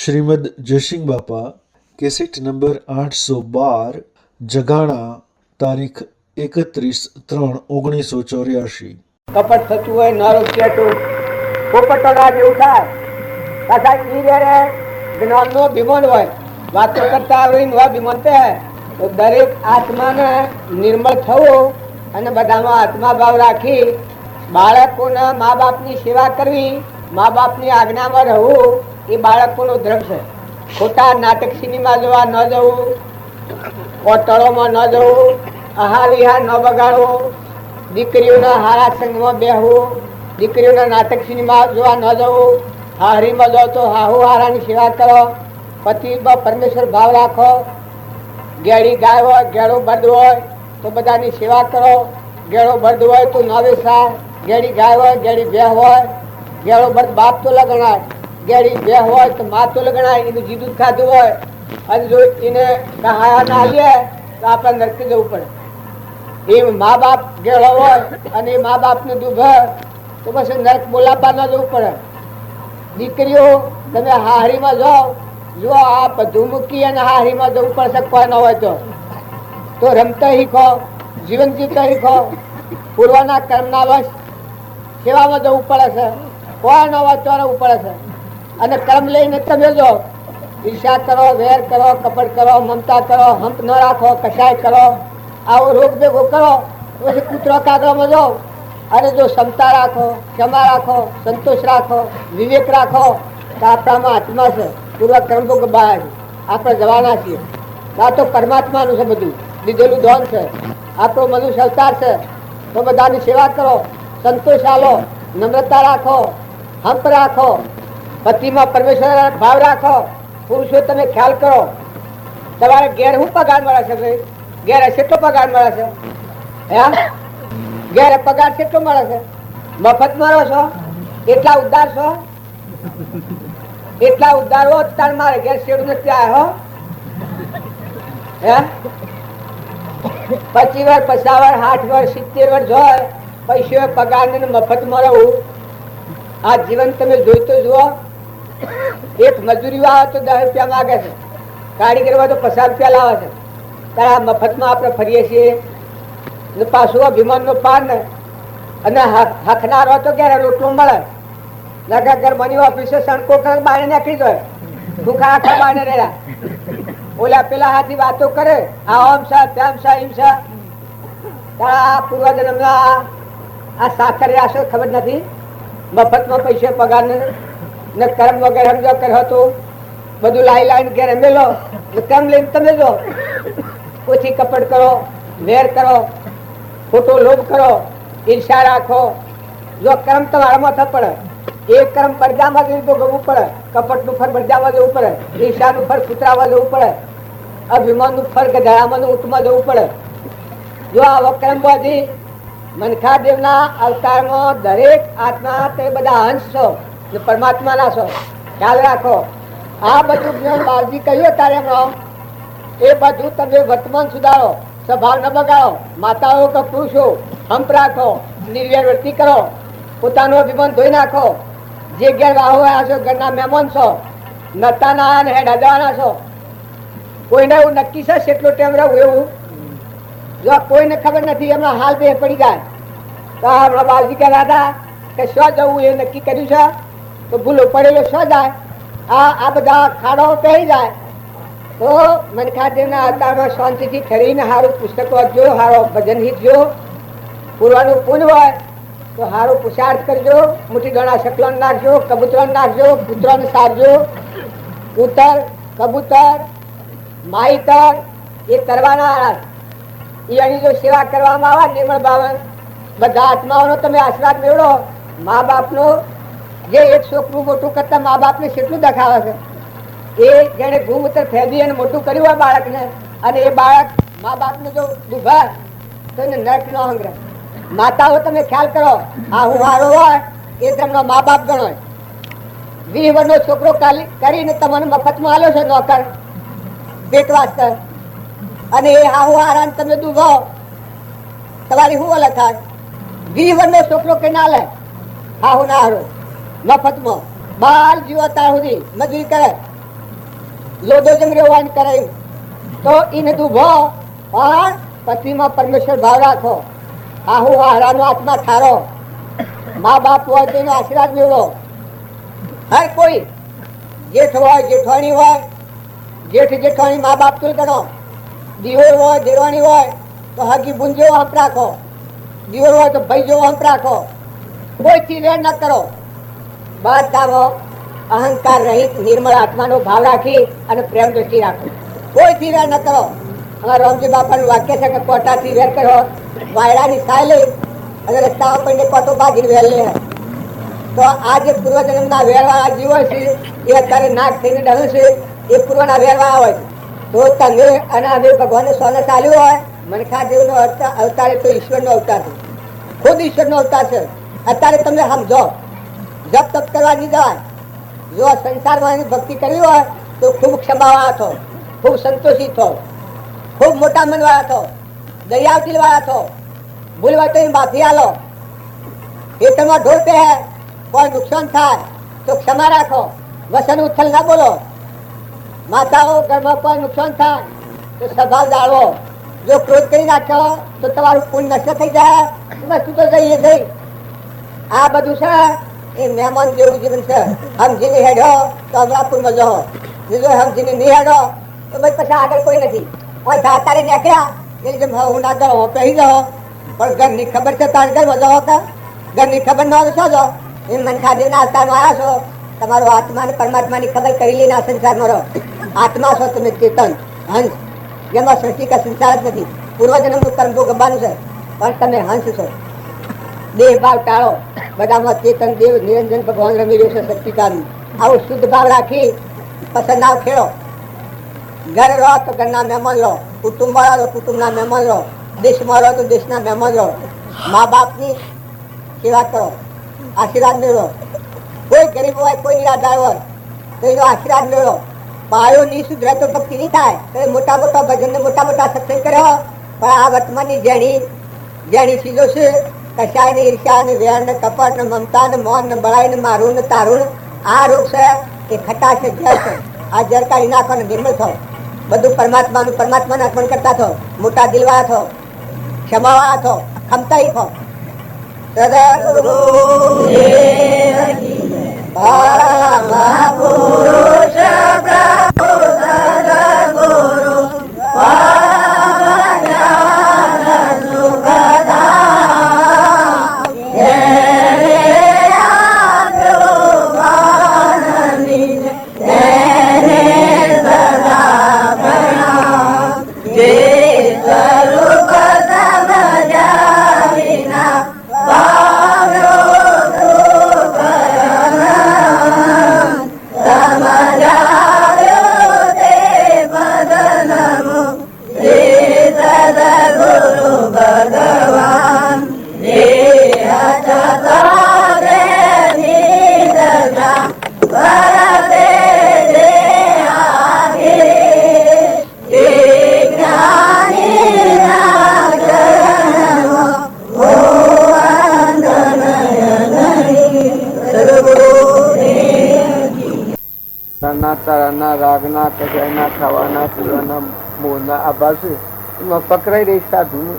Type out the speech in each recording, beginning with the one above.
શ્રીમદ જયસિંહ બાપા cassette number 812 Jagana તારીખ 31/3/1984 કપટ થતું હોય નારો પેટું પોપટોના જેવું થાય પાછા ઈ રે જ્ઞાનનો વિમાન હોય વાતો કરતા આવડીને હોય વિમાન તે તો દરેક આત્માને નિર્મળ થવું અને બધામાં આત્મા ભાવ રાખી બાળકોના મા બાપની સેવા કરવી, મા બાપની આજ્ઞામાં રહેવું એ બાળકોનો દ્રઢ છે. ખોટા નાટક સિનેમા જોવા ન જવું, હોટલોમાં ન જવું, આહાર વિહાર ન બગાડવું, દીકરીઓના હારા સંગમાં બેહવું, દીકરીઓના નાટક સિનેમા જોવા ન જવું, હારીમાં જાઓ તો હાહુ હારાની સેવા કરો, પતિ પરમેશ્વર ભાવ રાખો, ગેડી ગાય હોય ગેડો બળદ હોય તો બધાની સેવા કરો, ગેડો બળદ હોય તો ન વેચાય, ગેડી ગાય હોય ગેડી ભેહ હોય, ગેડો બળદ બાપ તો લગણાય, ગેડી ભેહ હોય તો મા તો લગણાય, એનું જીદું ખાધું હોય અને જો એને કહાયા ના લે તો આપણે નરકી જવું પડે. એ મા બાપ ગેળો હોય અને એ મા બાપને દુભે તો પછી નરક બોલાવવા ન જવું પડે. દીકરીઓ તમે હારીમાં જાઓ, જો આ બધું મૂકી અને હારીમાં જવું પડશે કોઈ ન હોય તો રમતા શીખો, જીવન જીવતા શીખો, પૂર્વના કર્મના વશ સેવામાં જવું પડે છે, કોઈ ન હોય તો રહેવું પડે છે. અને કર્મ લઈને તમે જો ઈર્ષા કરો, વેર કરો, કપટ કરો, મમતા કરો, હંપ ન રાખો, કશાય કરો, આવો રોગ ભેગો કરો પછી કૂતરો કાગળમાં જાઓ. અને જો ક્ષમતા રાખો, ક્ષમા રાખો, સંતોષ રાખો, વિવેક રાખો તો આપણામાં આત્મા છે, પૂર્વ કર્મ ભોગ બહાર આપણે જવાના છીએ. આ તો પરમાત્માનું છે, બધું લીધેલું ધોન છે, આપણો મનુષ્ય અવતાર છે. તો બધાની સેવા કરો, સંતોષ આલો, નમ્રતા રાખો, હંપ રાખો, પતિમાં પરમેશ્વર ભાવ રાખો. પુરુષો તમે ખ્યાલ કરો, તમારે ઘેર શું પગાર મળે છે? ભાઈ ઘેર કેટલો પગાર મળે છે? હે ઘેર પગાર કેટલો મળે છે? મફત મારો છો? એટલા ઉદ્ધાર છો? એટલા ઉદ્ધારો તાર મારે ઘેર શેડું નથી આવ્યો. હે 25 વર્ષ, 50 વર્ષ, 60 વર્ષ, 70 વર્ષ હોય પૈસો પગાર ને મફત મળવું. આ જીવન તમે જોઈ તો જુઓ. એક મજૂરી આવે તો 10 રૂપિયા માગે છે, કારીગર હોય તો 50 રૂપિયા લાવે છે. ત્યારે મફતમાં આપણે ફરીએ છીએ. પાછું અભિમાનનો પાર ને અને હકનાર હોય તો ક્યારે રોટલો મળે. ઘર બની ઓફિસે સણકો બાને નાખી જાય, ભૂખા આખા બાને રહ્યા. ઓલા પેલા હાથી વાતો કરે, આ ઓમ સા તેમ સા હિમ સા. તારા પૂર્વજન્મના આ સાકર રાશો ખબર નથી. મફતમાં પૈસે પગાર ને કર્મ વગેરે સમજો કર્યો હતો, બધું લાઈ લાઈને ઘેર મેલો. કર્મ લઈને તમે જો ઓછી કપટ કરો, વેર કરો, ખોટો લોભ કરો, ઈર્ષા રાખો. જો કર્મ તમારામાં થપડે, એ કર્મ બરજામાં જવું ભોગવવું પડે. કપટનું ફર બરજામાં જવું પડે, ઈર્ષાનું ફર કૂતરામાં જવું પડે, અભિમાનનું ફર ગધાડામાં ઊંટમાં જવું પડે. જો આવો કર્મ બધી મનખાદેવના અવતારમાં દરેક આત્મા તે બધા અંશ છો, પરમાત્માના છો. ખ્યાલ રાખો. આ બધું જ્ઞાન બાળજી કહ્યું તારે હમણાં, એ બધું તમે વર્તમાન સુધારો, સ્વભાવ ન બગાડો. માતાઓ કે પુરુષો હંપ રાખો, નિર્વ્યર વર્તી કરો, પોતાનો અભિમાન ધોઈ નાખો. જે ઘેર વાહો આવ્યા છો, ઘરના મહેમાન છો, નતાના અને હેડા જવાના છો. કોઈને એવું નક્કી છે કેટલો ટાઈમ રહેવું એવું? જો કોઈને ખબર નથી, એમના હાલ બે પડી જાય તો હમણાં બાળજી કહેતા હતા કે શું જવું એ નક્કી કર્યું છે તો ભૂલો પડેલો શું જાય. આ બધા ખાડો પહેરી જાય તો મનખાદેવના અવતારમાં શાંતિથી ઠરીને સારું પુસ્તક વાંચજો, સારો ભજન હિતજો, પૂરવાનું પૂન હોય તો સારું પુરુષાર્થ કરજો. મોટી ઘણા શકલોન નાખજો, કબૂતરોને નાખજો, પુત્રોને સારજો. કૂતર, કબૂતર, માઈતર એ કરવાના. એની જો સેવા કરવામાં આવે નિર્મળ ભાવે બધા આત્માઓનો તમે આશીર્વાદ મેળવો. મા બાપનો જે એક છોકરું મોટું કરતા મા બાપને કેટલું દેખાવે છે. એ જેને ભૂમૂત્ર ફેંદી અને મોટું કર્યું હોય બાળકને, અને એ બાળક મા બાપને જો દુભાર તો એને નર્ક ન હંગરે. માતાઓ તમે ખ્યાલ કરો, આ હું હારો હોય એ તમને મા બાપ ગણો. 20 વર્ષનો છોકરો કરીને તમને મફતમાં આલ્યો છે નોકર પેટ વાસ્તે, અને એ હાહુ હારાને તમે દુભાવ તમારી શું અલગ થાય? 20 વર્ષનો છોકરો કે ના લે હાહુ ના હારો મફતમાં બાર જીવો ત્યાં સુધી મજૂરી કરે લોદો જમર્યો વાન કરાયું તો એને તું ભો પણ પતિમાં પરમેશ્વર ભાવ રાખો. આહુ આહરાનો આત્મા ઠારો. મા બાપ હોય તેનો આશીર્વાદ મેળવો. હર કોઈ જેઠ હોય જેઠવાણી હોય, જેઠ જેઠવાણી મા બાપ તુલ કરો. દિયોર હોય દેવાણી હોય તો હગી બુન જેવો હંપ રાખો. દિયોર હોય તો ભાઈ જેવો હંપ રાખો. કોઈથી વેર ન કરો. બધામાં અહંકાર રહિત નિર્મળ આત્માનો ભાવ રાખી અને પ્રેમ દ્રષ્ટિ રાખો. કોઈથી વેર ન કરો. અમારા રામજી બાપાનું વાક્ય છે કે કોટાથી વેર કરો, વાયરાની સાય લઈ અને રસ્તા આપણને કોટો બાંધીને વેર લે. તો આ જે પૂર્વજન્મના વેરવાળા જીવો છે એ અત્યારે નાક થઈને ડરે છે, એ પૂર્વના વેરવાળા હોય. તો તમે અને અમે ભગવાનને સોને ચાલ્યું હોય, મનખા દેવનો અવતાર તો ઈશ્વરનો અવતાર છે, ખુદ ઈશ્વરનો અવતાર છે. અત્યારે તમે સમજો, જપ તપ કરવા નહીં જવાય. જો સંસારમાં એની ભક્તિ કરવી હોય તો ખૂબ ક્ષમાવાળા થો, ખૂબ સંતોષી થો, ખૂબ મોટા મનવાળા થો, દયાવતી વાળા થો. ભૂલ હોય તો એની માફી આલો. ખેતરમાં ઢોર પે હે, કોઈ નુકસાન થાય તો ક્ષમા રાખો, વસન ઉથલ ના બોલો. માતાઓ ઘરમાં કોઈ નુકસાન થાય તો સ્વભાવ જાળવો. જો ક્રોધ કરી નાખો તો તમારું પુણ્ય નષ્ટ થઈ જાય. વસ્તુ તો જઈએ જઈ. આ બધું છે એ મહેમાન જેવું જીવન છે. સમજીને હેડો તો અમરાપુરમાં જહો, બીજો સમજીને નહીં હેડો તો ભાઈ પછી આગળ કોઈ નથી. તારે નીકળ્યા એટલે હું ના જાઓ પહેરી જાઓ, પણ ઘરની ખબર છે તારે ઘરમાં જાઓ કે ઘરની ખબર ન હોય તો જો એ મનખા દેવના અવતારમાં આવ્યા છો. તમારો આત્મા અને પરમાત્માની ખબર કરી લઈને આ સંસારમાં રહો. આત્મા છો તમે, ચેતન હંસ, જેમાં સૃષ્ટિ કા સંસાર જ નથી. પૂર્વજન્મનું કર્મ ભોગવવાનું છે, પણ તમે હંસ છો. દેહ ભાવ ટાળો. બધામાં ચેતન દેવ નિરંજન ભગવાન રમી રહ્યો છે સચ્ચિદાનંદ. આવો શુદ્ધ ભાવ રાખી પસંદ નાવ ખેડો. ઘર રહો તો ઘરના મહેમાન રહો, કુટુંબમાં રહો તો કુટુંબના મહેમાન રહો, દેશમાં રહો તો દેશના મહેમાન રહો. મા બાપની સેવા કરો, આશીર્વાદ મેળવો. કોઈ ગરીબ હોય, કોઈ નિરાધાર હોય તો એનો આશીર્વાદ મેળવો. પાયો નહીં સુધરે તો ભક્તિ નહીં થાય. તો મોટા મોટા ભજન ને મોટા મોટા સત્સંગ કર્યો, પણ આ વર્તમાનની જેણી ચીજો છે, કશાય ને ઈર્ષ્યા ને વેર ને કપટ ને મમતા ને મોન ને બળાઈ ને મારું ને તારું, આ રોગ છે એ ખટાશ છે, ઝેર છે. આ ઝેર કાઢી નાખો ને નિર્મળ થો. બધું પરમાત્માને અર્પણ કરતા થો. મોટા દિલવાળા થો, ક્ષમાવાળા થો, ખમતાઈ થો. મહાપુરુષ પ્રભુ સદગુરુ તારાના રાગના કજાયના ખાવાના પીવાના મોહના આભાર છે. એમાં પકડાઈ રહી સાધુનું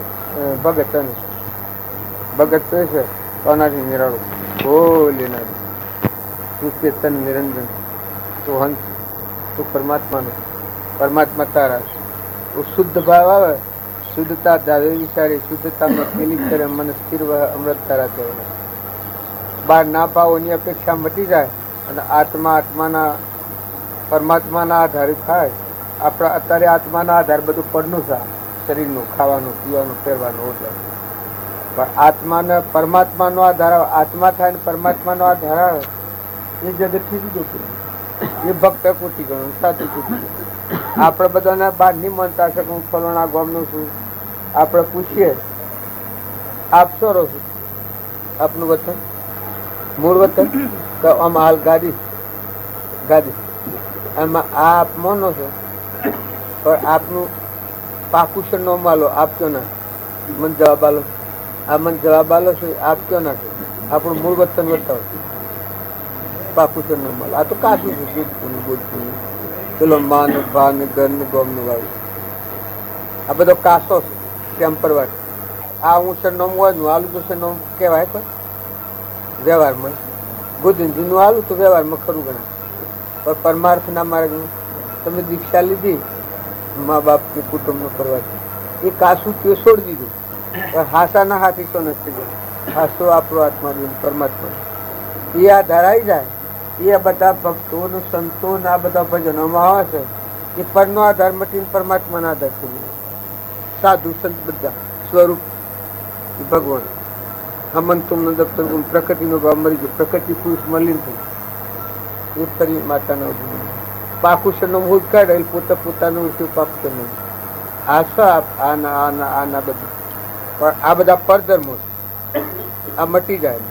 ભગત ભગત છે કોનાથી નિરાળું બોલીને તું ચેતન નિરંજન, તું હંસ, તું પરમાત્મા તારા. શુદ્ધ ભાવ આવે, શુદ્ધતા ધારે વિચારે, શુદ્ધતામાં પેલી કરે મને સ્થિર અમૃત તારા કહેવાય. બહાર ના પાવોની અપેક્ષા મટી જાય અને આત્માના પરમાત્માના આધારે થાય. આપણા અત્યારે આત્માના આધાર બધું પડનું છે, શરીરનું, ખાવાનું, પીવાનું, પહેરવાનું, ઓઢવાનું. પણ આત્માને પરમાત્માનો આધાર આવે. આત્મા થાય ને પરમાત્માનો આધાર આવે એ જગતથી જુદું છે. એ ભક્ત કોટી ગણું, સાચું કોટી ગણું. આપણે બધાને બહાર નહીં માનતા છે કે હું ફલોણા ગામનું છું. આપણે પૂછીએ આપ સોરો છો, આપનું વતન, મૂળ વતન તો આમ હાલ ગાદી એમાં આ આપ માનો છો, પણ આપનું પાકું છે નો માલો આપ કયો ના. મને જવાબ આલો, આ મને જવાબ આલો છો આપ કયો ના. આપણું મૂળ વતન બતાવો, પાકું છે નો માલો. આ તો કાશું છે, જોધપુરનું, બોધપુરનું. પેલો માન ભાન ઘર ને ગોમ નું વાળું આ બધો કાસો છે ટેમ્પર વાળો. આ હું સરનામું હોય આલું તો સરનામું કહેવાય પણ વ્યવહારમાં ગુદિંદીનું આલું તો વ્યવહારમાં ખરું ગણાય. પણ પરમાર્થના માર્ગનું તમે દીક્ષા લીધી મા બાપ કે કુટુંબનો કરવાથી એ કાસું તે છોડી દીધું. પણ હાસાના હાથી તો નથી ગયા. હાસો આપણો આત્મા પરમાત્મા એ આ ધરાઈ જાય. એ બધા ભક્તો સંતો આ બધા ભજનોમાં આવે છે એ પરનો આધાર મટીને પરમાત્માના આધાર થઈ ગયો. સાધુ સંત બધા સ્વરૂપ ભગવાન હમંતુમનો દફતર પ્રકૃતિનો ભાવ મરી ગયો. પ્રકૃતિ પુરુષ મલિન થઈ એ ફરી માતાના પાકુશરનો મૂળ કાઢે પોતે પોતાનું પાકુશરનું આના બધું. પણ આ બધા પરધર્મો આ મટી જાય.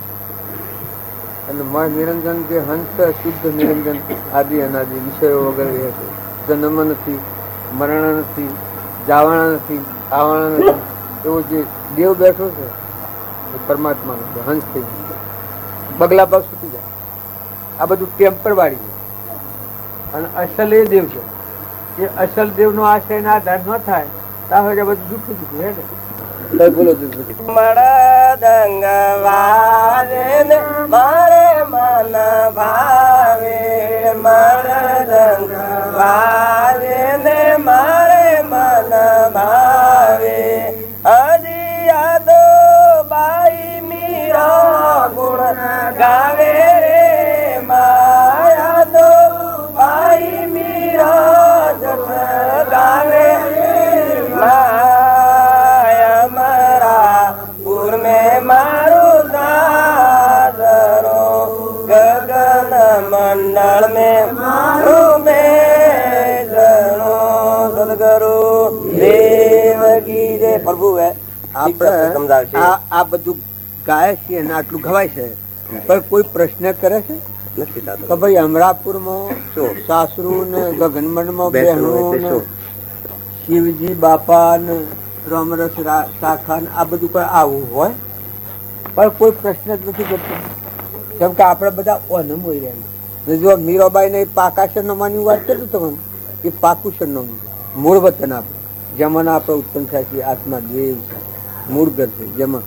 અને નિરંજન જે હંસ શુદ્ધ નિરંજન આદિ અનાદિ વિષયો વગેરે રહે છે. જન્મ નથી, મરણ નથી, જાવાણા નથી, આવવાના નથી. એવો જે દેવ બેઠો છે એ પરમાત્માનો હંસ થઈ ગયો. બગલા ભાગ છૂટી જાય. આ બધું ટેમ્પર વાળી છે. અને અસલ એ દેવ છે. એ અસલ દેવનો આશ્રય ના આધાર ન થાય ત્યાં હવે બધું જૂઠું જૂઠું હે ને. બોલો મરદંગ વારે ને મારે મન ભાવે, મરદંગ વારે ને મારે મન ભાવે. હજી યાદો બાઈ મીરા ગુણ ગાવે રે માયા દો બાઈ મીરા જસ ગાવે માયા મરા પુર में मारू दादरो गगन मंडल में मारू में जनो सदगुरु देवगी रे प्रभु है. આપણે આ બધું ગાય છે અને આટલું ગવાય છે પણ કોઈ પ્રશ્ન કરે છે કે ભાઈ અમરાપુરમાં સાસરુ ને ગગનમંડમાં બહેનો ને શિવજી બાપા ને રમરસ શાખા ને આ બધું કોઈ આવું હોય પણ કોઈ પ્રશ્ન જ નથી કરતો. કેમ કે આપણે બધા ઓનમ હોય રહ્યા. જો મીરાબાઈ ને પાકા સરનામાની વાત કરતો તમને એ પાકું સરનામું મૂળ વતન આપણે જેમાં આપણે ઉત્પન્ન થાય છે. આત્મા દેવ છે, મૂળ ઘર છે જેમાં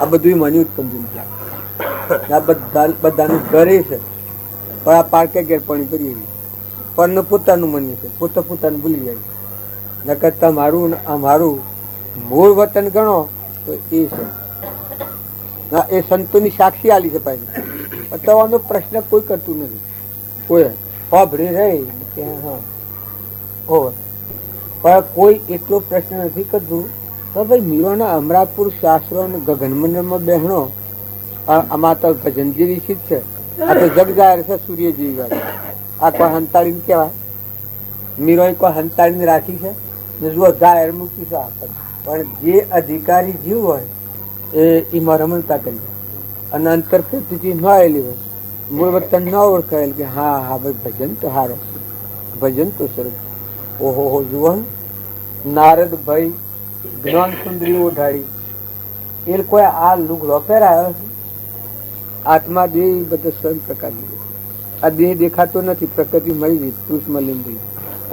આ બધું મને ઉત્પન્ન થાય. આ બધાનું ઘરે છે પણ આ પારકે ઘેર પાણી કરીએ પણ પોતાનું મની છે. પોતે પોતાનું ભૂલી જાય. નકર તમારું અમારું મૂળ વતન ગણો તો એ છે. એ સંતોની સાક્ષી આલી છે પાછી. તમારો પ્રશ્ન કોઈ કરતું નથી. કોઈ હોભરી રહી કે હા હો પણ કોઈ એટલો પ્રશ્ન નથી કરતું તો ભાઈ મીરોના અમરાપુર શાસ્ત્રો અને ગગનમંડળમાં બહેનો આમાં તો ભજન જેવી શીત છે. આ તો જગ જાહેર છે સૂર્ય જેવી વાત. આ કોઈ હંતાળીને કહેવાય. મીરોએ કોઈ હંતાળીને રાખી છે ને જુઓ જાહેર મૂકી છે. પણ જે અધિકારી જીવ હોય એમાં રમણતા કરી અને અંતર પ્રતિથી ન આવેલી હોય મૂળ વતન ન ઓળખાયેલ કે હા હા ભાઈ ભજન તો સારો, ભજન તો સરસ. ઓહો જુઓ નારદ ભાઈ જ્ઞાન સુંદરી ઓઢાડી એ કોઈ આ લુગડો પહેરાયો છે. આત્મા દેહ બધો સ્વયં પ્રકારની. આ દેહ દેખાતો નથી. પ્રકૃતિ મળી ગઈ, પુરુષ મલિન થઈ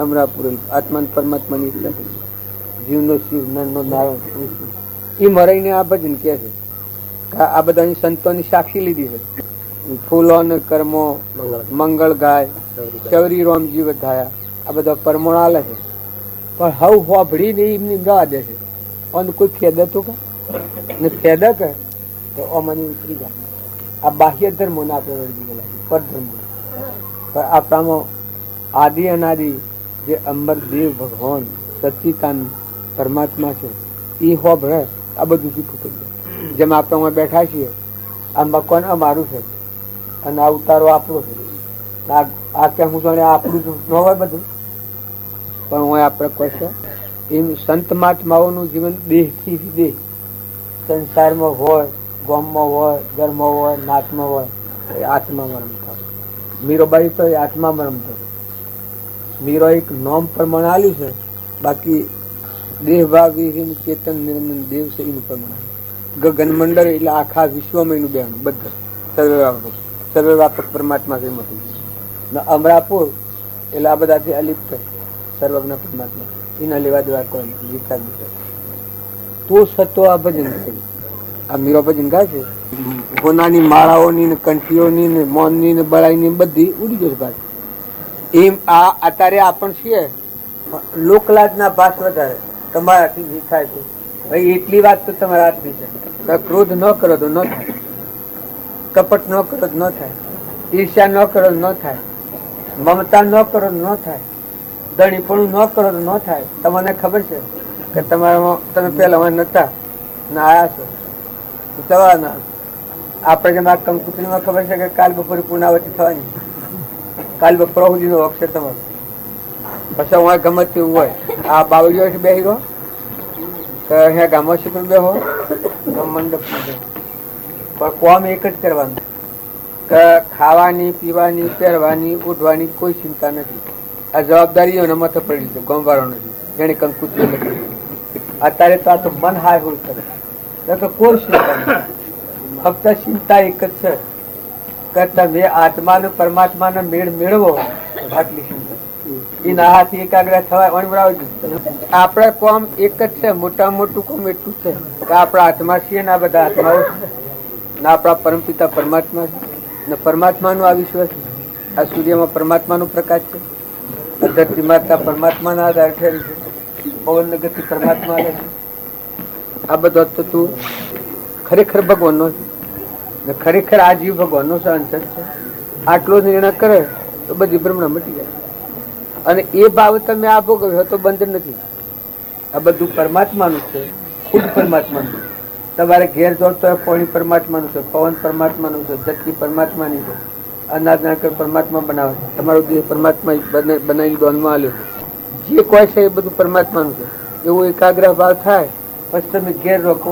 અમરાપુર આત્મા પરમાત્માની ઈચ્છા થઈ. જીવનો શિવ નરનો નારાયણ એ મરાઈને આ ભજન કે છે. આ બધાની સંતોની સાક્ષી લીધી છે. ફૂલો ને કર્મો મંગળ ગાય ચૌરી રોમજી વધાયા આ બધા પરમોણ આલે છે. પણ હવ હોભળી ને એમની રવા દે છે. અને કોઈ ફેદા તો ને ફેદા કર તો અમને ઉતરી જાય. આ બાહ્ય ધર્મો ને આપણે વળગી ગયેલા છે. પરધર્મો પણ આપણામાં આદિ અનાદિ જે અંબર દેવ ભગવાન સચ્ચિદાનંદ પરમાત્મા છે એ હોભળે આ બધું શીખવું કરી જાય. જેમ આપણે બેઠા છીએ આ મકાન અમારું છે અને આ ઉતારો આપણો છે. આ ક્યાં હું જાણે આપણું ન હોય બધું પણ હું આપણે કહેશે એમ સંત મહાત્માઓનું જીવન દેહથી દેહ સંસારમાં હોય, ગામમાં હોય, ઘરમાં હોય, નાતમાં હોય એ આત્મામાં રમતા. મીરાબાઈ તો એ આત્મામાં રમતો. મીરો એક નોમ પ્રમાણે આલ્યું છે. બાકી દેહ ભાવ ચેતન નિરંજન દેવ છે એનું પ્રમાણ. ગગન મંડળ એટલે આખા વિશ્વમાં એનું બેનું બધા સર્વવ્યાપક પરમાત્મા છે. અમરાપુર એટલે આ બધાથી અલિપ્ત સર્વજ્ઞ પરમાત્મા, એના લેવા દેવા કોઈ નથી. વિચાર તો સતો આ ભજન કર્યું. આ મીરો ભજન ગાય છે, હોનાની માળાઓની ને કંઠીઓની ને મોનની ને બળાઈની બધી ઉડી જશે ભાઈ. એમ આ અત્યારે આપણ છીએ લોકલાજના ભાષ વધારે તમારાથી જે થાય છે. ભાઈ એટલી વાત તો તમારા હાથની છે. ક્રોધ ન કરો તો ન થાય, કપટ ન કરો તો ન થાય, ઈર્ષ્યા ન કરો તો ન થાય, મમતા ન કરો તો ન થાય, દણીપણું ન કરો તો ન થાય. તમને ખબર છે કે તમારામાં તમે પહેલા નતા ને આયા છો જવાના. આપણે જેમ આ કંકુત્રીમાં ખબર છે કે કાલ બપોરે પૂર્ણાવતી થવાની, કાલ બપોર સુધીનો અક્ષર તમારો. પછી હું ગમત એવું હોય આ બાવળીઓ બેસી રહો કે અહીંયા ગામોશી પણ બેહો મંડપ બેહો, પણ કોમ એક જ કરવાનું કે ખાવાની પીવાની પહેરવાની ઉઠવાની કોઈ ચિંતા નથી. આ જવાબદારીઓ મથે પડી છે, ગોમવાળો નથી જેને કંકુત્રી લખી. અત્યારે તો આ તો મન હાય હોય કરે તો કોઈ ચિંતા નથી. ફક્ત ચિંતા એક જ છે કે તમે આત્માને પરમાત્માને મેળ મેળવો. આટલી ચિંતા એના હાથથી એકાગ્ર થવાય. આપડે કોમ એક જ છે, મોટા મોટું કોમ એટલું છે કે આપણા આત્મા છીએ ને આ બધા આત્માઓ છે ને આપણા પરમપિતા પરમાત્મા છે ને પરમાત્માનો આ વિશ્વ છે. આ સૂર્યમાં પરમાત્માનો પ્રકાશ છે, ધરતી માતા પરમાત્માના આધાર ઠેરી છે, પવન ગતિ પરમાત્મા લે છે. આ બધો તો તું ખરેખર ભગવાનનો છે ને ખરેખર આ જીવ ભગવાનનો અંશ છે. આટલો નિર્ણય કરે તો બધી ભ્રમણા મટી જાય. અને એ ભાવ તમે આ ભોગવ્યો તો બંધ નથી. આ બધું પરમાત્માનું છે, ખુદ પરમાત્માનું. તમારે ઘેર જોડતો હોય પાણી પરમાત્માનું છે, પવન પરમાત્માનું છે, ધરતી પરમાત્માની છે, અનાજ નાકર પરમાત્મા બનાવે છે, તમારો દેહ પરમાત્મા બનાવીને દોનમાં આલ્યો છે. જે કોઈ છે એ બધું પરમાત્માનું છે. એવો એકાગ્રહ ભાવ થાય પછી તમે ઘેર રોકો.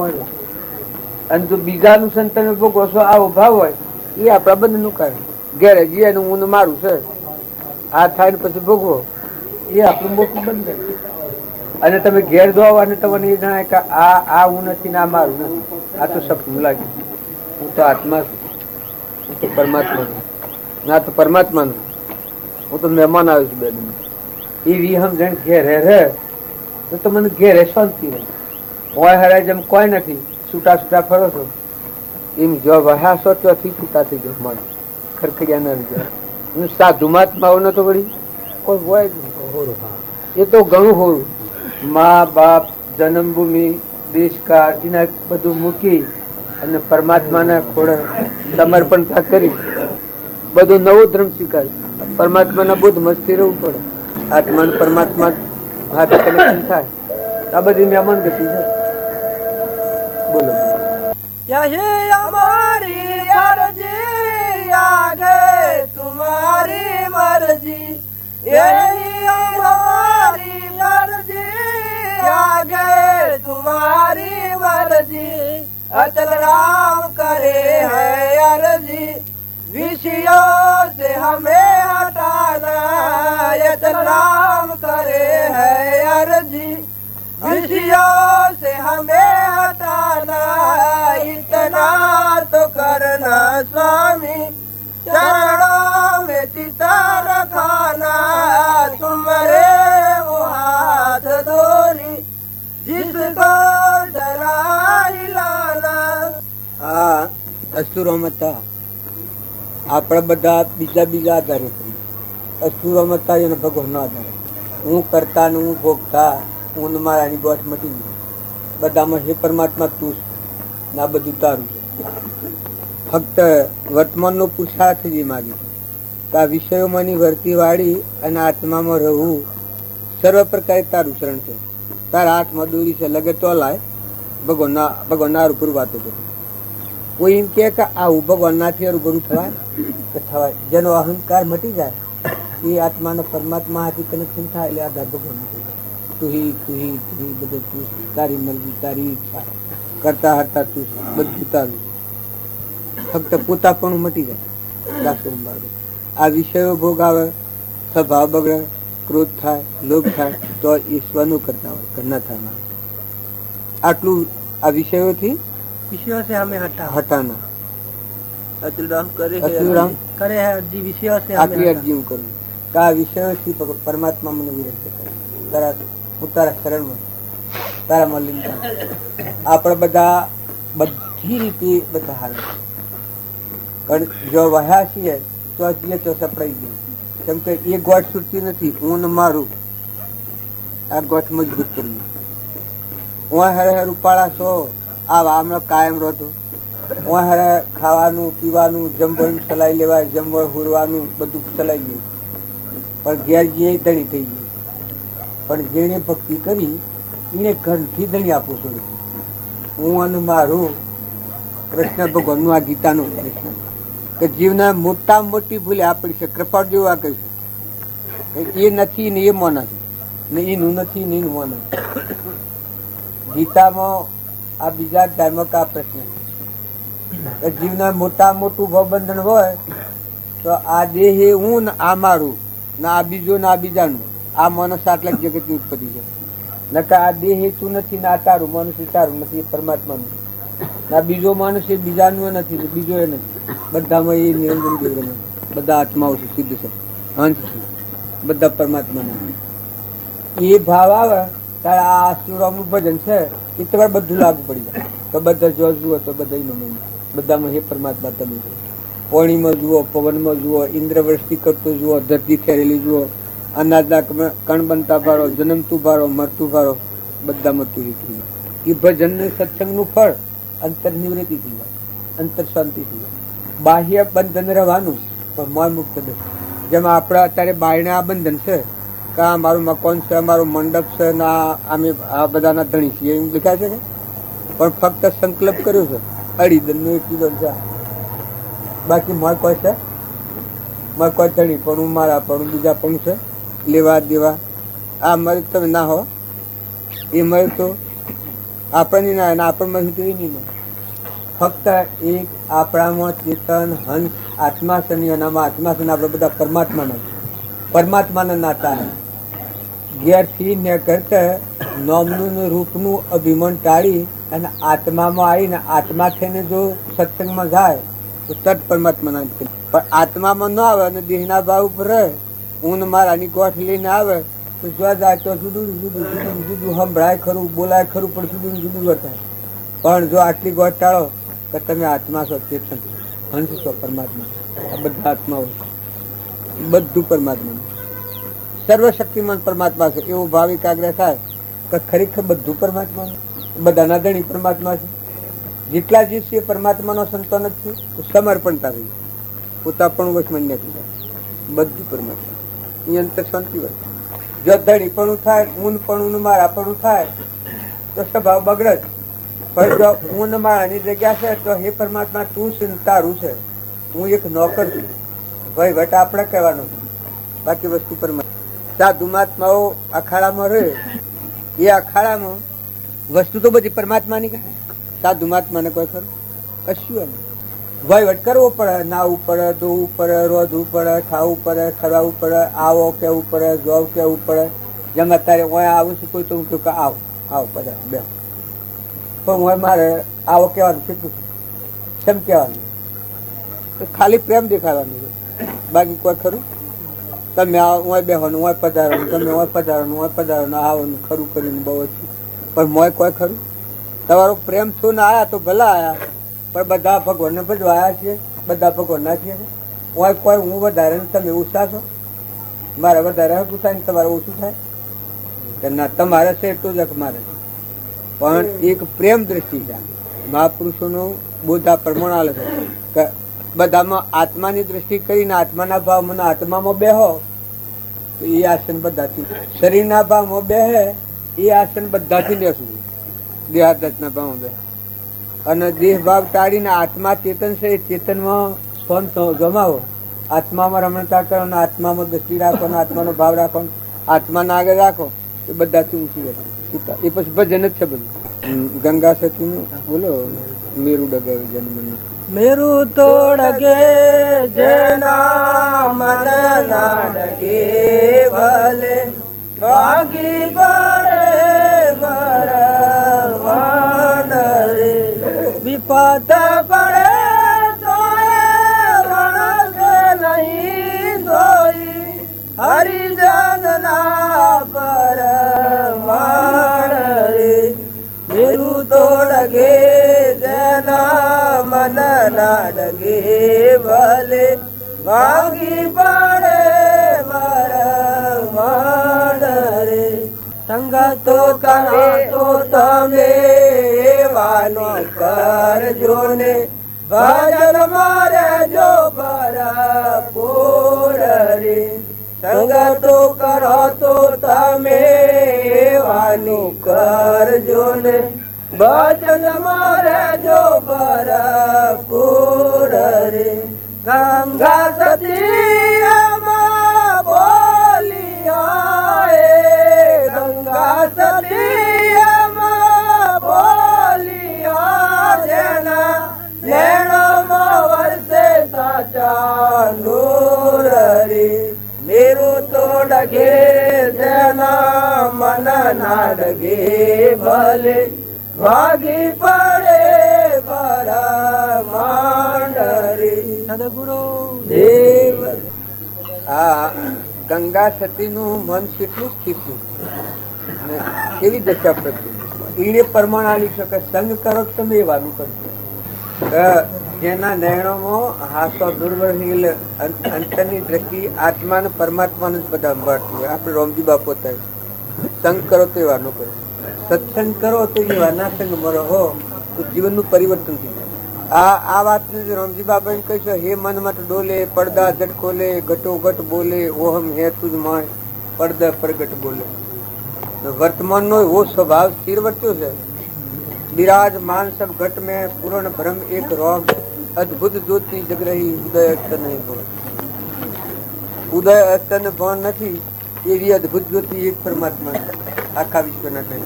અને જો બીજાનું છે તમે ભોગવો છો આવો ભાવ હોય એ આપણા બંધનું કારણ. ઘેરે જઈએ હું મારું છે આ થાય ને પછી ભોગવો એ આપણું મોટું બંધન. અને તમે ઘેર ધોવો અને તમને એ જણાય કે આ હું નથી ને આ મારું નથી, આ તો સપનું લાગે. હું તો આત્મા છું, હું તો પરમાત્મા છું, ના તો પરમાત્મા નું હું તો મહેમાન આવ્યું છું. બેન એ વિહમ જણ ઘેરે રહે તો તમને ઘેરે શાંતિ રહે. હોય હરાય જેમ કોઈ નથી, છૂટા છૂટા ફરો છો એમ જો વહ્યા છો ત્યાંથી છૂટા થઈ જાવ. મારે ખરખડિયા ના રહી જાય. સાધુ મહાત્માઓ ન તો વળી કોઈ હોય એ તો ઘણું હોરું. મા બાપ જન્મભૂમિ દેશકાળ એના બધું મૂકી અને પરમાત્માના ખોડે સમર્પણ કરી બધું નવું ધર્મ સ્વીકાર. પરમાત્માના બુદ્ધ મસ્તી રહેવું પડે. આત્મા પરમાત્મા હાથે કનેક્શન થાય. આ બધી મહેમાન ગતિ છે. બોલો यही हमारी अर्जी आगे तुम्हारी मर्जी, यही हमारी अर्जी आगे तुम्हारी मर्जी, अचल राम करे है अर्जी विषयों से हमें हटाना, अचल राम करे है अर्जी विषयों से हमें हटाना, इतना तो करना स्वामी चरणों में चिता रखाना, तुम्हारे वो हाथ धोरी जिसको डरा हिलाना. આ અસુરોમાં હતા આપણે બધા બીજા બીજા આધારે અસુરોમાં હતા એને ભગવાનનો આધાર. હું કરતા ને હું ભોગતા હું મારાની ગોઠ મટી ગઈ. બધામાં હે પરમાત્મા તું ના બધું તારું છે. ફક્ત વર્તમાનનો પુરુષાર્થ જે માગે તો આ વિષયોમાંની વર્તી વાળી અને આત્મામાં રહેવું સર્વ પ્રકારે તારું શરણ છે. તારા હાથમાં દોરી છે લગે તો લાય ભગવાનના રૂબરૂ વાતો કરે. કોઈ એમ કે આવું ભગવાનનાથી રૂબરૂ થવાય કે થવાય. જેનો અહંકાર મટી જાય એ આત્માના પરમાત્મા હાથી કનેક્શન થાય એટલે આધાર ભગવાન તું બધું તું, તારી મરજી તારી ઈચ્છા કરતા હરતા તું બધું તારું. ફક્ત પોતા પણ મટી જાય. આ વિષયો ભોગ આવે, સ્વભાવ બગડે, ક્રોધ થાય, લોભ થાય તો એ સ્વનું કરતા હોય કે ન થાય. આટલું આ વિષયોથી विषयों से हमें હટાના. अचल राम करे અચલ રામ करे है अर्जी विषयों से આટલી અરજી હું કરું. કે આ વિષયોથી પરમાત્મા મને વિરક્ત કરે. તારા હું તારા શરણમાં તારામાં લીન થાઉં. આપણે બધા બધી રીતે બધા હાલ પણ જો વહ્યા છીએ તો જઈએ તો સપડાઈ ગયું. કેમ કે એ ગોઠ છૂટતી નથી. હું ને મારું આ ગોઠ મજબૂત કરવું. હું હરે રૂપાળા છો આ વામનો કાયમ રહેતો. હું હરે ખાવાનું પીવાનું જમવાનું ચલાવી લેવાય, જમવા હુરવાનું બધું ચલાવી ગયું. પણ ઘેર જે ધણી થઈ ગઈ. પણ જેણે ભક્તિ કરી એને ઘરથી ધણી આપવું પડ્યું. હું અને મારું કૃષ્ણ ભગવાનનું આ ગીતાનું કૃષ્ણ કે જીવના મોટામાં મોટી ભૂલે આપણી છે. કૃપા જેવું આ કહ્યું એ નથી ને એ મોના છે ને એનું નથી ને એનું મોના. ગીતામાં આ બીજા ધાર્મિક આ પ્રશ્ન છે કે જીવના મોટા મોટું ભવબંધન હોય તો આ દેહ હું ને આ મારું ને આ બીજો ને આ બીજાનું આ મનસ આટલા જગતની ઉત્પત્તિ છે. નકા આ દેહ તું નથી ને આ તારું મનુષ્ય તારું નથી, એ પરમાત્માનું. આ બીજો માણસ એ બીજાનું નથી, બીજો એ નથી. બધામાં એ નિરંજન દેવ બધા આત્માઓ છે, સિદ્ધ છે, અંશ છે, બધા પરમાત્માના. એ ભાવ આવે ત્યારે આ આશુરામનું ભજન છે એ તમારે બધું લાગુ પડી જાય. તો બધા જો જુઓ તો બધા બધામાં હે પરમાત્મા તમે જુઓ. પાણીમાં જુઓ, પવનમાં જુઓ, ઇન્દ્રવૃષ્ટિ કરતો જુઓ, ધરતી ફેરેલી જુઓ, અનાજના કણ બનતા ભારો, જન્મતું ભારો, મરતું ભારો, બધામાં તું થઈ જાય. એ ભજન સત્સંગનું ફળ અંતર નિવૃત્તિ થઈ જાય, અંતર શાંતિ થઈ જાય. બાહ્ય બંધન રહેવાનું પણ મન મુક્ત દે. જેમાં આપણા અત્યારે બાયના આ બંધન છે કે આ મારું મકાન છે, મારું મંડપ છે ને અમે આ બધાના ધણી છીએ એમ લખાય છે. પણ ફક્ત સંકલ્પ કર્યો છે અડીદનનો એટલી છે. બાકી મારે કોઈ છે, મારે કોઈ ધણી પણ મારા પણ બીજા પણ છે, લેવા દેવા. આ મરે તમે ના હો, એ મરે તો આપણને ના, આપણને તો એ નહીં. ફક્ત એક આપણામાં ચેતન હંસ આત્મા છે ને એનામાં આત્મા છે ને આપણે બધા પરમાત્માના નાતા ઘેરથી ને કરતા નોમનું રૂપનું અભિમાન ટાળી અને આત્મામાં આવીને આત્મા થઈને જો સત્સંગમાં જાય તો તટ પરમાત્માના. પણ આત્મામાં ન આવે અને દેહના ભાવ ઉપર રહે, હું મારાની ગોઠ લઈને આવે તો જો જાય તો જુદું જુદું જુદું જુદું સંભળાય ખરું, બોલાય ખરું, પણ જુદું જુદું વર્તાય. પણ જો આટલી ગોઠ ટાળો કે તમે આત્મા છો, ચેતન હંસ છો, પરમાત્મા. આ બધા આત્માઓ બધું પરમાત્માનું સર્વશક્તિમાન પરમાત્મા છે એવો ભાવ એકાગ્ર થાય કે ખરેખર બધું પરમાત્માનું, બધાના ધણી પરમાત્મા છે. જેટલા જીવ છે પરમાત્માનો સંતાન જ છે. તો સમર્પણતા રહી પોતા પણ વચમાં નથી જાય, બધું પરમાત્મા. એ અંતર શાંતિ હોય. જો ધણી પણ થાય, ઊન પણ મારા પણ થાય તો સ્વભાવ બગડે જ. પણ જો ઊન મારાની જગ્યા છે તો હે પરમાત્મા તું છે તારું છે, હું એક નોકર છું, વહીવટ આપણે કહેવાનો છે, બાકી વસ્તુ પરમાત્મા. સાધુ મહાત્માઓ અખાડામાં રહે, એ અખાડામાં વસ્તુ તો બધી પરમાત્માની કહે. સાધુ મહાત્માને કોઈ ખરું કશું એમ વહીવટ કરવો પડે, નાવું પડે, ધોવું પડે, રોધવું પડે, ખાવું પડે, ખરાવવું પડે, આવો કેવું પડે, જોવ કેવું પડે. જેમ અત્યારે હું આવું છું કોઈ તો હું કહું કે આવો આવો બધા બે, પણ હું મારે આવો કહેવાનું કેટલું કેમ કહેવાનું? ખાલી પ્રેમ દેખાડવાનું છે, બાકી કોઈ ખરું? તમે હું બેહવાનું, હું પધારવાનું, તમે હું પધારવાનું, હું પધારવાનું, આવવાનું ખરું કરીને બહુ ઓછું. પણ મોય કોઈ ખરું? તમારો પ્રેમ છું ને આવ્યા તો ભલા આવ્યા, પણ બધા ભગવાનને ભજવા આવ્યા છીએ, બધા ભગવાનના છીએ. હું કોઈ હું વધારે ને તમે ઓછા છો, મારે વધારે હકું થાય ને તમારે ઓછું થાય કે ના? તમારે છે એટલું જ હક મારે. પણ એક પ્રેમ દ્રષ્ટિ છે મહાપુરુષોનું બોધા પ્રમાણ આલે છે કે બધામાં આત્માની દ્રષ્ટિ કરીને આત્માના ભાવમાં આત્મામાં બેહો તો એ આસન બધાથી, શરીરના ભાવમાં બેહે એ આસન બધાથી લેશું, દેહાદતના ભાવમાં બે. અને દેહ ભાવ ટાળીને આત્મા ચેતન છે એ ચેતનમાં સ્વન જમાવો, આત્મામાં રમણતા કરો ને આત્મામાં દ્રષ્ટિ રાખો ને આત્માનો ભાવ રાખો, આત્માના આગળ રાખો, એ બધાથી ઊંચી રહે. એ પછી ભજન જ છે બધું. ગંગા સતીનું બોલો, મેરુ ડગે જન્મ મેરુ તોડગે જેના મન ના ડગે ભલે ભાગી બળે બળવાન રે વિપત પડે તોય વણગે નહીં જોઈ ડગે ભલે ભાગી પડે વરમાડ રે સંગતો કરો તો તમે એવાનો કરજો ને ભજન મારે જો ભરપૂર રે સંગતો કરો તો તમે એવાનું કરજો ને ભજન મારે જો ભરપૂર રે ગંગા સતીમાં બોલિયા ગંગા સતીમાં બોલિયા જેના નેણમાં વર્ષે સાચા નૂર રે મેરું તો ડગે જેના મન ના ડગે ભલે ભાગી પડે માંડ રે સદગુરુ દેવ. આ ગંગા સતીનું મન કેટલું સ્થિતું અને કેવી દશા પ્રત્યે એને પ્રમાણ આવી શકે. સંગ કરો તમે એવાનું કરજો. જેના નયણોમાં હાસો દુર્વહીલ અંતરની દ્રષ્ટિ આત્માને પરમાત્માને જ બધા અંબાડતું હોય. આપણે રોમજી બાપો થાય સંગ કરો તો એવાનું કરો, સત્સંગ કરો તો એવાના સંગમાં રહો તો જીવનનું પરિવર્તન થઈ જાય. આ વાતને રોમજી બાપા કહે છે, હે મન મત ડોલે પડદા જટ ખોલે ઘટો ઘટ બોલે ઓહમ હે તુજ માય પડદા પ્રગટ બોલે. વર્તમાનનો એવો સ્વભાવ સ્થિર વર્ત્યો છે. બિરાજમાન સબ ઘટ મેં પૂર્ણ ભ્રમ એક રોમ અદભુત જ્યોતિ જગ રહી ઉદય અસ્તન ભણ. ઉદય અસ્તન ભણ નથી એવી અદભુત જ્યોતિ એક પરમાત્મા આખા વિશ્વના કહે.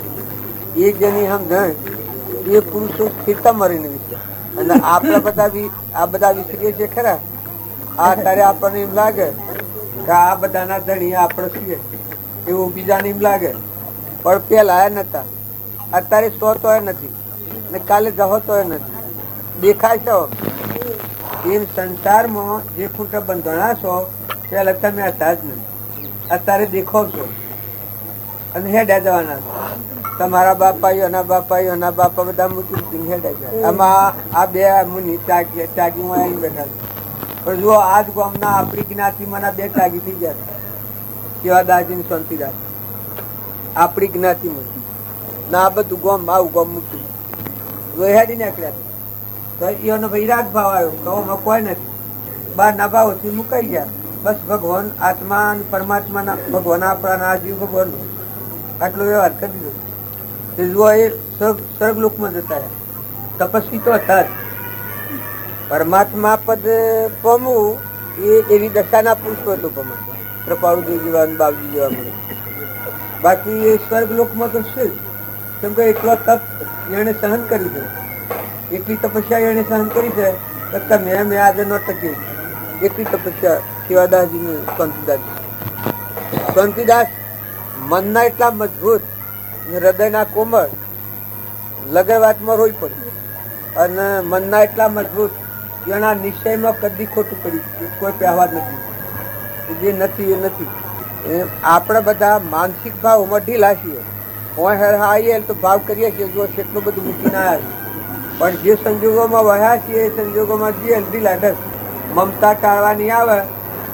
એ જેની હમ જાણ એ પુરુષો સ્થિરતા મારીને વિશે. અને આપણા બધા વિસરીએ છીએ ખરા. આ તારે આપણને એમ લાગે કે આ બધાના ધણી આપણે છીએ એવું બીજાને એમ લાગે, પણ પેલા નતા. અત્યારે 100 તોય નથી ને કાલે જહો તોય નથી. દેખાય છો એમ સંસારમાં જે ખૂંટા બંધણા છો પેલા તમે હતા જ નહીં. અત્યારે દેખો છો અને હેડ્યા જવાના છો. તમારા બાપાઓ એના બાપા બધા મૂકી હેડ્યા જાય. આમાં આ બે મુનિ ત્યાગીમાં આવીને બેઠા છે. પણ જુઓ આજ ગામના આપણી જ્ઞાતિમાં બે ત્યાગી થઈ ગયા. શિવાદાસજી શાંતિદાસ આપણી જ્ઞાતિમાં ના આ બધું ગોમ આવું ગોમ મૂક્યું હેડી નીકળ્યા. તો એનો વૈરાગ ભાવ આવ્યો, કહો કોઈ નથી. બાર ના ભાવથી મુકાઈ ગયા. બસ ભગવાન આત્મા પરમાત્માના ભગવાન આપણા આ જીવ ભગવાન આટલો વ્યવહાર કરી દીધો. જુઓ એ સ્વર્ગલોકમાં જતા રહ્યા. તપસ્વી તો હતા જ. પરમાત્મા પદ પામવું એ એવી દશાના પુરુષો હતો. પરમાત્મા કૃપાળુદેવ જેવા બાબજી જેવા મળે. બાકી એ સ્વર્ગલોકમાં તો છે જ. કેમ કે એટલો તપ એને સહન કર્યું છે, એટલી તપસ્યા એને સહન કરી છે છતાં મેં આજે ન ટકી. એટલી તપસ્યા શિવાદાસજીની શાંતિદાસ મનના એટલા મજબૂત હૃદયના કોમળ લગે વાતમાં રોઈ પડ્યું. અને મનના એટલા મજબૂત એના નિશ્ચયમાં કદી ખોટું પડ્યું. કોઈ પહેવા નથી, જે નથી એ નથી. આપણે બધા માનસિક ભાવમાં ઢીલા છીએ. આવીએ તો ભાવ કરીએ છીએ જો કેટલું બધું મૂકી ના આવે. પણ જે સંજોગોમાં વહ્યા છીએ એ સંજોગોમાં જઈએ ઢીલા ઢસ. મમતા ટાળવાની આવે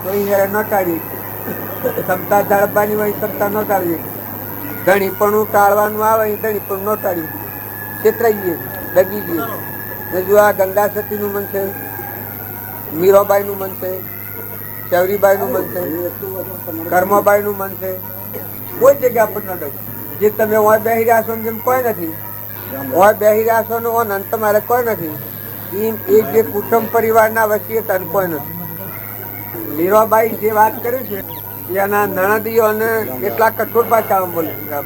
તો એ ન ટાળીએ. ક્ષમતા જાળવવાની હોય ક્ષમતા ન ટાળીએ. ધણીપણું ટાળવાનું આવે એ ધણીપણું ન ટાળીએ. છેતરાઈ જઈએ, ડગી જઈએ. જો આ ગંગા સતીનું મન છે, મીરાબાઈનું મન છે, ચવરીબાઈનું મન છે, કર્મબાઈનું મન છે. કોઈ જગ્યા પર ન ડગે. જે તમે ઓય બેહી રહ્યા છો જેમ કોઈ નથી, ઓય બેહી રહ્યા છો ને અંત તમારે કોઈ નથી. એ જે કુટુંબ પરિવારના વસીયતા કોઈ નથી. લીરાબાઈ જે વાત કરી છે એના નણદીઓને કેટલા કઠોર ભાષામાં બોલે છે.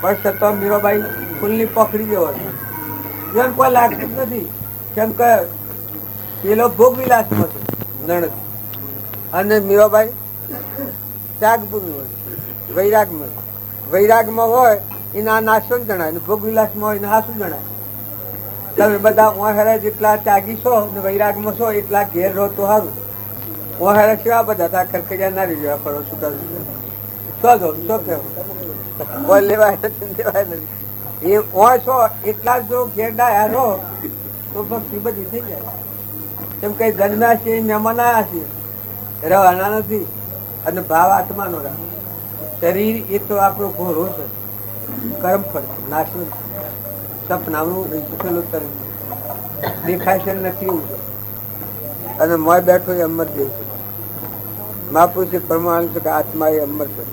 પણ છતાં મીરાબાઈ ફૂલની પકડી જેવો છે. એમ કોઈ લાગતું જ નથી. કેમ કે પેલો ભોગ વિલાસમાં છે નણદ, અને મીરાબાઈ ત્યાગભૂમિ હોય, વૈરાગમાં હોય એના નાશો જણાય, ભોગ વિલાસમાં હોય એને હાસુ જણાય. તમે બધા ઓહેરા જેટલા ત્યાગી છો ને વૈરાગમાં છો એટલા ઘેર રહો તો સારું. ઓહેરા કેવા બધા હતા ખરખડિયા ના રહી જવા પડો છૂટા શું કહેવું કોઈ લેવાય નથી લેવાય નથી. એ ઓય છો એટલા જો ઘેર ડાયા રહો તો ભક્તિ બધી થઈ જાય. કેમ કઈ જન્મ્યા છે મહેમાન આવ્યા છે રહેવાના નથી. અને ભાવ આત્માનો રાખો. શરીર એ તો આપણો ઘોરો છે, કર્મફળ નાશનું સપનાનું સુખેલું તરફ દેખાય છે નથી એવું છે. અને મોય બેઠો એ અમર દેવ છે. મહાપુરુષે પ્રમાણ છે કે આત્મા એ અમર છે.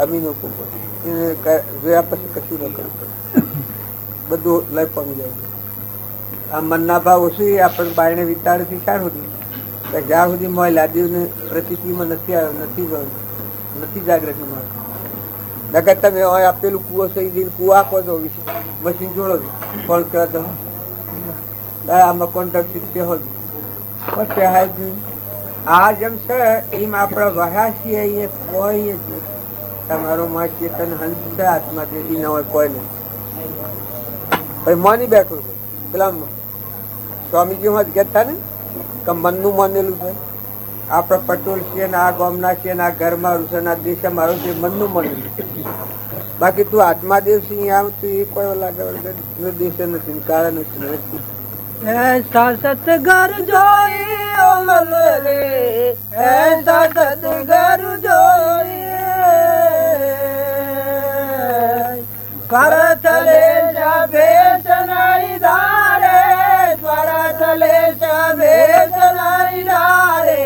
અમીનો કુપો જોયા પછી કશું ન કરવું પડે, બધું લઈ પામી જાય. આ મનના ભાવ ઓછું આપણે બાયણે વિતાડેથી ક્યાં સુધી કે જ્યાં સુધી મોય લાદીઓને પ્રતિતિમાં નથી આવ્યો, નથી જાગૃતિ મળે. નકર તમે આપેલું કુવો સહી દઈને કુવા આપો છો, મશીન જોડો છો, કોણ કહો છો આમાં કોન્ટ્રાક્ટ કહો છો પહેરાય જ. આ જેમ છે એમ આપણે વહ્યા છીએ એ કોઈ જ તમારો માં ચેતન હંસ છે આત્મા જેથી ન હોય કોઈ નહીં. પછી માની બેઠું છે પેલા સ્વામીજી માં જ કહેતા ને કે મનનું માનેલું છે. આપણા પટોળ છે ને આ ગામના છે ને આ ઘર મારું છે ને આ દેશ મારું છે, મનનું માનેલું. બાકી તું આત્મા દેવ સિંહ આમ તું એ કોઈ લાગે દેશ નથી, કારણ નથી. ऐसा सतगर जोई अमल रे, ऐसा सतगर जोई करतले सभे सनाई धारे, करतले सभे सनाई धारे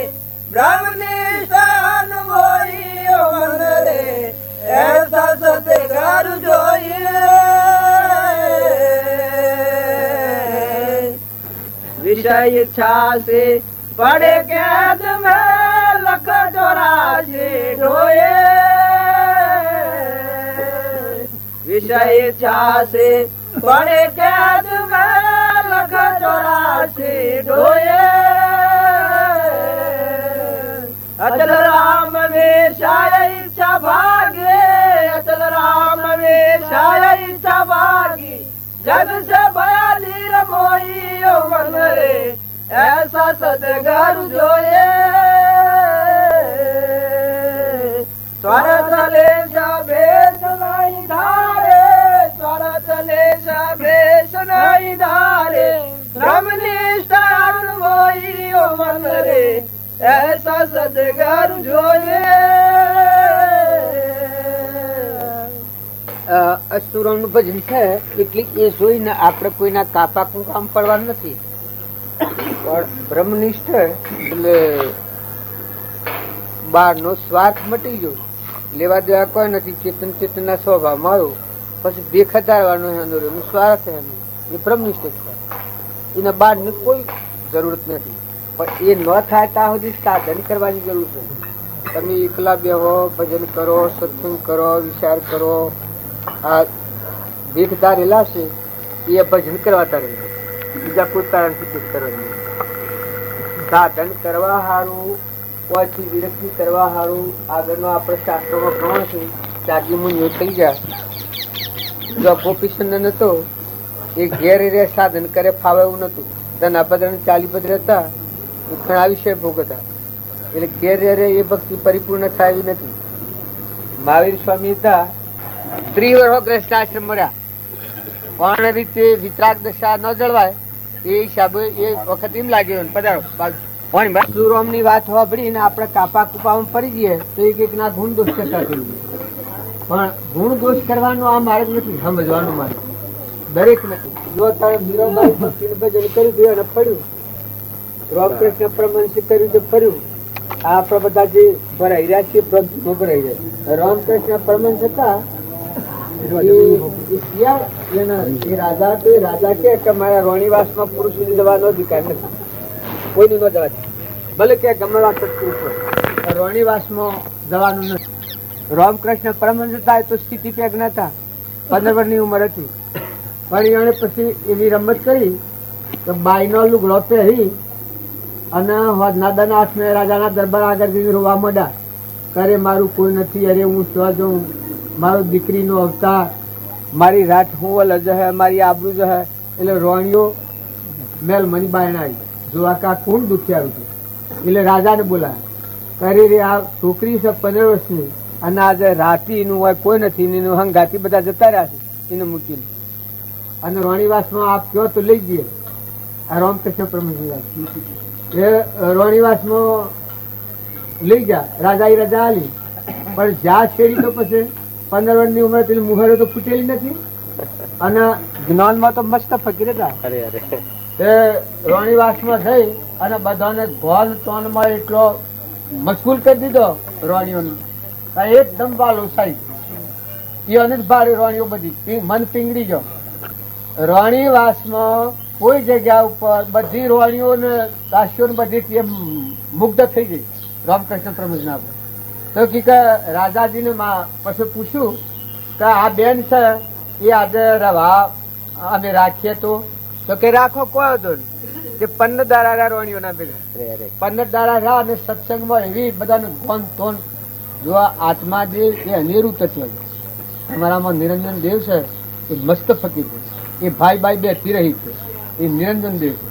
ब्रह्मनिष्ठान होई अमल रे, ऐसा सतगर जोई विषय इच्छा से पड़े कैद में लख 84 ढोए, विषय इच्छा से पड़े कैद में लख 84 ढोए, अचल राम में शाय इच्छा भागे, अचल राम में शाय इच्छा भागी जग से बयाली रमोई मन रे, ऐसा सदगर जोए स्वर चले सभे सुनाई धारे, स्वर चले सभे सुनाई धारे ब्रह्मनिष्ठान होई मन रे, ऐसा सदगर जोए. અસુરોનું ભજન છે એટલે એ જોઈને આપણે કોઈના કાપા કામ પડવાનું નથી. પણ બ્રહ્મનિષ્ઠ એટલે બહારનો સ્વાર્થ મટી ગયો, લેવા દેવા કોઈ નથી. ચેતન ચેતનના સ્વભાવ મારો પછી દેખાતારવાનો એનો સ્વાર્થ એનો એ બ્રહ્મનિષ્ઠ છે. એના બહારની કોઈ જરૂરત નથી. પણ એ ન થાય ત્યાં સુધી સાધન કરવાની જરૂર છે. તમે એકલા બેહો, ભજન કરો, સત્સંગ કરો, વિચાર કરો. આ ભીખ ધારેલા છે એ ભજન કરવા તારે, બીજા કોઈ કારણથી કરવાની. સાધન કરવા સારું, કોઈથી વિરક્તિ કરવા સારું આગળનો આપણે શાસ્ત્રોમાં પ્રમાણ છે. ત્યાગી મુનિઓ થઈ ગયા. જો ગોપીચંદ નતો એ ઘેર રે સાધન કરે ફાવે એવું નતું. ધના પત્ર 40 પત્ર હતા, ઘણા વિષય ભોગ હતા, એટલે ઘેર રે એ ભક્તિ પરિપૂર્ણ થાય એવી નથી. મહાવીર સ્વામી હતા 30 વર્ષ ગ્રસ્તાશ્રમ મળ્યા. કોણ રીતે વિતરાગ દશા ન જળવાય એ હિસાબે એ વખત એમ લાગ્યો પધારો. સુરોમ ની વાત સાંભળીને આપણે કાપા કુપામાં પડી જઈએ તો એક ના ગુણ દોષ કરતા થઈ જાય. પણ ગુણ દોષ કરવાનો આ માર્ગ નથી, સમજવાનો માર્ગ દરેક નથી. જો તારે મીરાબાઈ ભક્તિનું ભજન કર્યું હતું અને ફર્યું, રામકૃષ્ણ પરમહંસે કર્યું તો ફર્યું. આ આપણા બધા જે ભરાઈ રહ્યા છે ભરાઈ જાય. રામકૃષ્ણ પરમહંસ હતા રાજા કે મારા રોણીવાસ માં પુરુષ જવાનો અધિકાર નથી, કોઈને ન જવા. ભલે કે ગમવા રોણીવાસ માં જવાનું નથી. રામકૃષ્ણ પરમહંસ હતા તો સ્થિતિ પેગ ન હતા, 15 વર્ષની ઉંમર હતી. પણ એને પછી એવી રમત કરી કે બાઈનો લુગડો પહેરી અને નાદાના હાથમાં રાજાના દરબાર આગળ જઈને રોવા માંડ્યા. કરે મારું કોઈ નથી, અરે હું સ્વ જાઉં, મારો દીકરીનો અવતાર, મારી રાત હું અલજ હે, મારી આબરૂ જ હે. એટલે રોણીઓ મેલ મની બાયણ આવી જોવા કા કોણ દુખ્યારું છે. એટલે રાજાને બોલાયા. કરી રે આ છોકરી છે 15 વર્ષની અને આજે રાતીનું હોય કોઈ નથી, એનું હંગાથી બધા જતા રહ્યા છે એને મૂકીને. અને રોણીવાસમાં આપ કહો તો લઈ જઈએ. આ રામકૃષ્ણ પરમહંસની વાત એ રોણીવાસમાં લઈ ગયા, રાજાએ રજા આલી, પણ જ્યાં છેડી તો પછી 15 વર્ષની ઉંમરે પેલી મુહરો તો ફૂટેલી નથી અને જ્ઞાનમાં તો મસ્ત ફકીર હતા. એ રોણીવાસમાં જઈ અને બધાને ગોલ તોનમાં એટલો મશગુલ કરી દીધો રોણીઓને, એકદમ વાલો સાઈ એ અને જ ભારે રોણીઓ બધી મન પીંગળી ગયો. રોણીવાસમાં કોઈ જગ્યા ઉપર બધી રોણીઓને દાસીઓ બધી મુગ્ધ થઈ ગઈ રામકૃષ્ણ પરમહંસના. તો કે રાજાજીને પછી પૂછ્યું કે આ બેન છે એ આજે રવા અમે રાખીએ તો કે રાખો કોઈ હતો કે 15 દાડા રોણીઓના ભેગા 15 દાડા રહ્યા અને સત્સંગમાં એવી બધાને ગોન તોન જો આત્મા જે એ અનેરું તત્વ છે. તમારામાં નિરંજન દેવ છે એ મસ્ત ફકીર છે, એ ભાઈ બેઠી રહી છે, એ નિરંજન દેવ છે.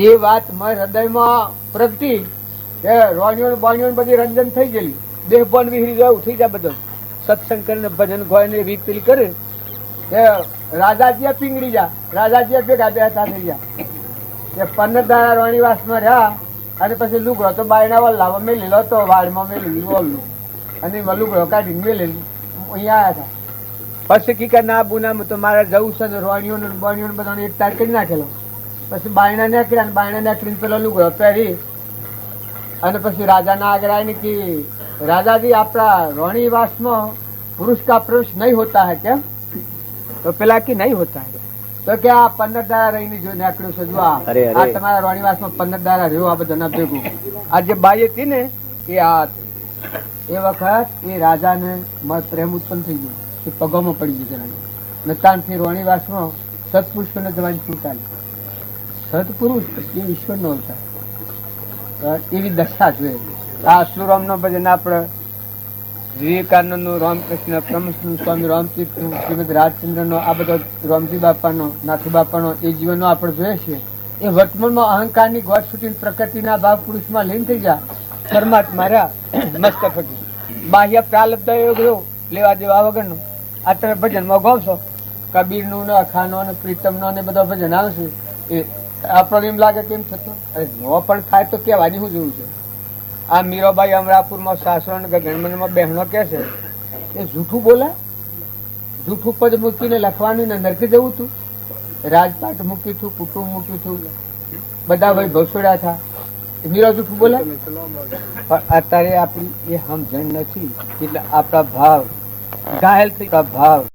એ વાત મારા હૃદયમાં પ્રગટી કે રોણીઓ બાણીઓ બધી રંજન થઈ ગયેલી, દેહ પણ વિહરી જાય ઉઠી જાય બધો સત્સંગ કરીને ભજન ગોઈને રીત કરે કે રાજાજી પીંગળી જા, રાજાજી ભેગા બેઠા થઈ ગયા. 15 દાડા રોણીવાસમાં રહ્યા અને પછી લુગડો તો બાયના વલ્લામાં મેલી લો તો વાડમાં મેલી ઓલું અને લુગડો કાઢીને મેલી અહીંયા આવ્યા હતા. પછી કી ના બુનામાં તો મારે જવું છે ને રોણીઓને બોણીઓને બધાને એક તાર કરી નાખેલો. પછી બાયણા નીકળ્યા ને બાયણા નીકળીને પેલો લુગડો પહેરી અને પછી રાજાના આગળ આવીને કે રાજાજી આપણા રોણીવાસમાં પુરુષ કા પ્રવેશ નહીં હોતા હૈ કેમ? તો પેલા કે નહીં હોતા હૈ તો કે આ 15 દાડા રહીને જો નીકળ્યું છે, જો આ તમારા રોણીવાસમાં 15 દાડા રહ્યો આ બધાના ભેગું. આ જે બાઈ હતી ને એ આ એ વખત એ રાજાને પ્રેમ ઉત્પન્ન થઈ ગયો, એ પગોમાં પડી ગયું રાજા ને તાનથી રોણીવાસમાં સત્પુરુષોને જવાની છૂટ આવી. સત્પુરુષ એ ઈશ્વરનો અવતાર, એવી દશા જોઈએ. આ અશ્રુરામનો ભજન આપણે વિવેકાનંદનું, રામકૃષ્ણ પરમહંસનું, સ્વામી રામતીર્થનું, શ્રીમદ રાજચંદ્રનો, આ બધો રામજી બાપાનો, નાથુ બાપાનો એ જીવનનો આપણે જોઈએ છીએ. એ વર્તમાનમાં અહંકારની ગોઠ છૂટીને પ્રકૃતિના ભાવ પુરુષમાં લીન થઈ ગયા, પરમાત્મા રહ્યા મસ્ત ફકી. બાહ્ય પ્રાલબ્ધ યોગ રહ્યો લેવા દેવા વગરનો. આ તમે ભજનમાં ગાવશો કબીરનું ને અખાનો ને પ્રીતમનો ને બધા ભજન આવશે, એ આપણને એમ લાગે કેમ થતો, અરે ન પણ થાય તો કહેવાની શું જોવું છે. આ મીરાબાઈ અમરાપુરમાં સાસરો ને ગણમનમાં બહેનો કે છે એ જૂઠું બોલે, જૂઠું પદ મૂકીને લખવાનું ને નરકે જવું તું, રાજપાટ મૂક્યું તું, કુટુંબ મૂક્યું તું, બધા ભાઈ ભસોડ્યા હતા, મીરા જૂઠું બોલે. પણ અત્યારે આપણી એ સમજણ નથી એટલે આપણા ભાવ ઘાયલ થઈ, ભાવ